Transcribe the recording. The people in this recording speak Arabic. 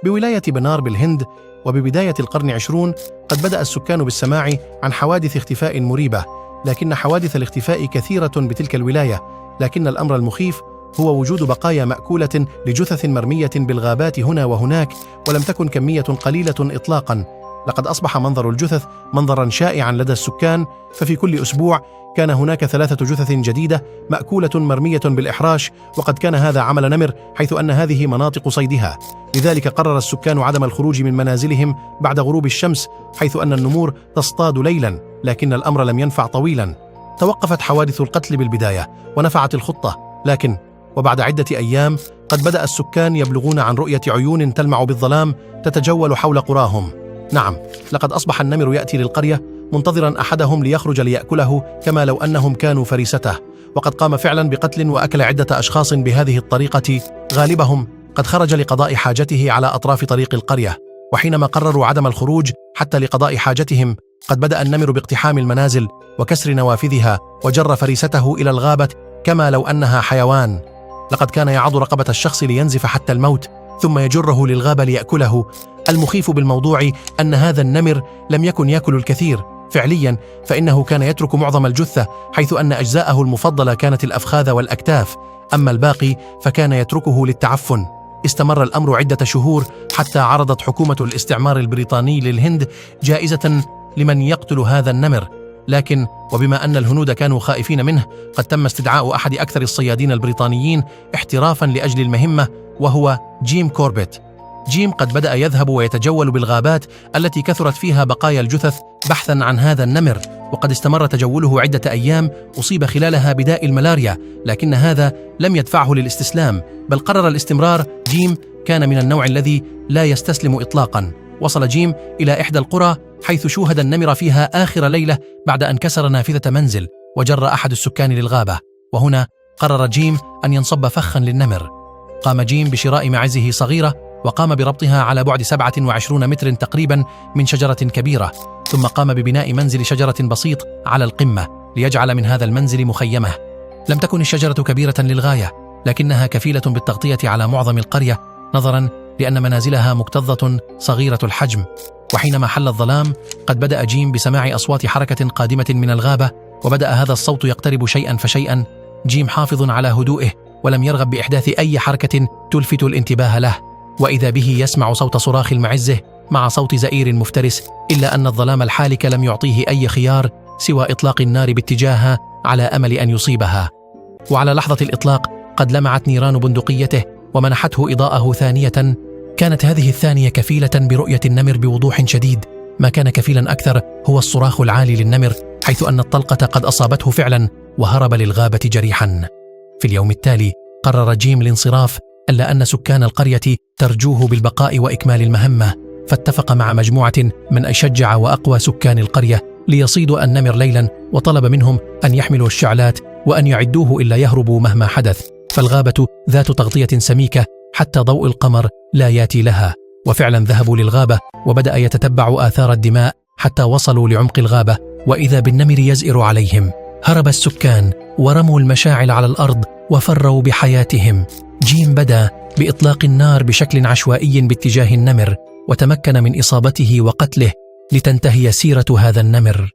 بولاية بنار بالهند وببداية القرن 20 قد بدأ السكان بالسماع عن حوادث اختفاء مريبة، لكن حوادث الاختفاء كثيرة بتلك الولاية، لكن الأمر المخيف هو وجود بقايا مأكولة لجثث مرمية بالغابات هنا وهناك، ولم تكن كمية قليلة إطلاقا. لقد أصبح منظر الجثث منظرا شائعا لدى السكان، ففي كل أسبوع كان هناك 3 جثث جديدة مأكولة مرمية بالإحراش، وقد كان هذا عمل نمر حيث أن هذه مناطق صيدها. لذلك قرر السكان عدم الخروج من منازلهم بعد غروب الشمس، حيث أن النمور تصطاد ليلا، لكن الأمر لم ينفع طويلا. توقفت حوادث القتل بالبداية ونفعت الخطة، لكن وبعد عدة أيام قد بدأ السكان يبلغون عن رؤية عيون تلمع بالظلام تتجول حول قراهم. نعم، لقد أصبح النمر يأتي للقرية منتظرا أحدهم ليخرج ليأكله، كما لو أنهم كانوا فريسته، وقد قام فعلا بقتل وأكل عدة أشخاص بهذه الطريقة، غالبهم قد خرج لقضاء حاجته على أطراف طريق القرية. وحينما قرروا عدم الخروج حتى لقضاء حاجتهم، قد بدأ النمر باقتحام المنازل وكسر نوافذها، وجر فريسته إلى الغابة كما لو أنها حيوان. لقد كان يعض رقبة الشخص لينزف حتى الموت، ثم يجره للغابة ليأكله. المخيف بالموضوع أن هذا النمر لم يكن يأكل الكثير فعليا، فإنه كان يترك معظم الجثة، حيث أن أجزاءه المفضلة كانت الأفخاذ والأكتاف، أما الباقي فكان يتركه للتعفن. استمر الأمر عدة شهور حتى عرضت حكومة الاستعمار البريطاني للهند جائزة لمن يقتل هذا النمر، لكن وبما أن الهنود كانوا خائفين منه، قد تم استدعاء أحد أكثر الصيادين البريطانيين احترافا لأجل المهمة، وهو جيم كوربيت. جيم قد بدأ يذهب ويتجول بالغابات التي كثرت فيها بقايا الجثث بحثا عن هذا النمر، وقد استمر تجوله عدة أيام، أصيب خلالها بداء الملاريا، لكن هذا لم يدفعه للاستسلام، بل قرر الاستمرار. جيم كان من النوع الذي لا يستسلم إطلاقا. وصل جيم إلى إحدى القرى حيث شوهد النمر فيها آخر ليلة بعد أن كسر نافذة منزل وجر أحد السكان للغابة، وهنا قرر جيم أن ينصب فخا للنمر. قام جيم بشراء معزه صغيرة وقام بربطها على بعد 27 متر تقريبا من شجرة كبيرة، ثم قام ببناء منزل شجرة بسيط على القمة ليجعل من هذا المنزل مخيمة. لم تكن الشجرة كبيرة للغاية، لكنها كفيلة بالتغطية على معظم القرية، نظرا لأن منازلها مكتظة صغيرة الحجم. وحينما حل الظلام قد بدأ جيم بسماع أصوات حركة قادمة من الغابة، وبدأ هذا الصوت يقترب شيئا فشيئا. جيم حافظ على هدوئه ولم يرغب بإحداث أي حركة تلفت الانتباه له، وإذا به يسمع صوت صراخ المعزة مع صوت زئير مفترس، إلا أن الظلام الحالك لم يعطيه أي خيار سوى إطلاق النار باتجاهها على أمل أن يصيبها. وعلى لحظة الإطلاق قد لمعت نيران بندقيته ومنحته إضاءة ثانية. كانت هذه الثانية كفيلة برؤية النمر بوضوح شديد. ما كان كفيلا أكثر هو الصراخ العالي للنمر، حيث أن الطلقة قد أصابته فعلا وهرب للغابة جريحا. في اليوم التالي قرر جيم الانصراف، إلا أن سكان القرية ترجوه بالبقاء وإكمال المهمة، فاتفق مع مجموعة من أشجع وأقوى سكان القرية ليصيدوا النمر ليلا، وطلب منهم أن يحملوا الشعلات وأن يعدوه إلا يهربوا مهما حدث، فالغابة ذات تغطية سميكة حتى ضوء القمر لا ياتي لها. وفعلا ذهبوا للغابة وبدأ يتتبع آثار الدماء حتى وصلوا لعمق الغابة، وإذا بالنمر يزئر عليهم. هرب السكان ورموا المشاعل على الأرض وفروا بحياتهم. جيم بدأ بإطلاق النار بشكل عشوائي باتجاه النمر، وتمكن من إصابته وقتله لتنتهي سيرة هذا النمر.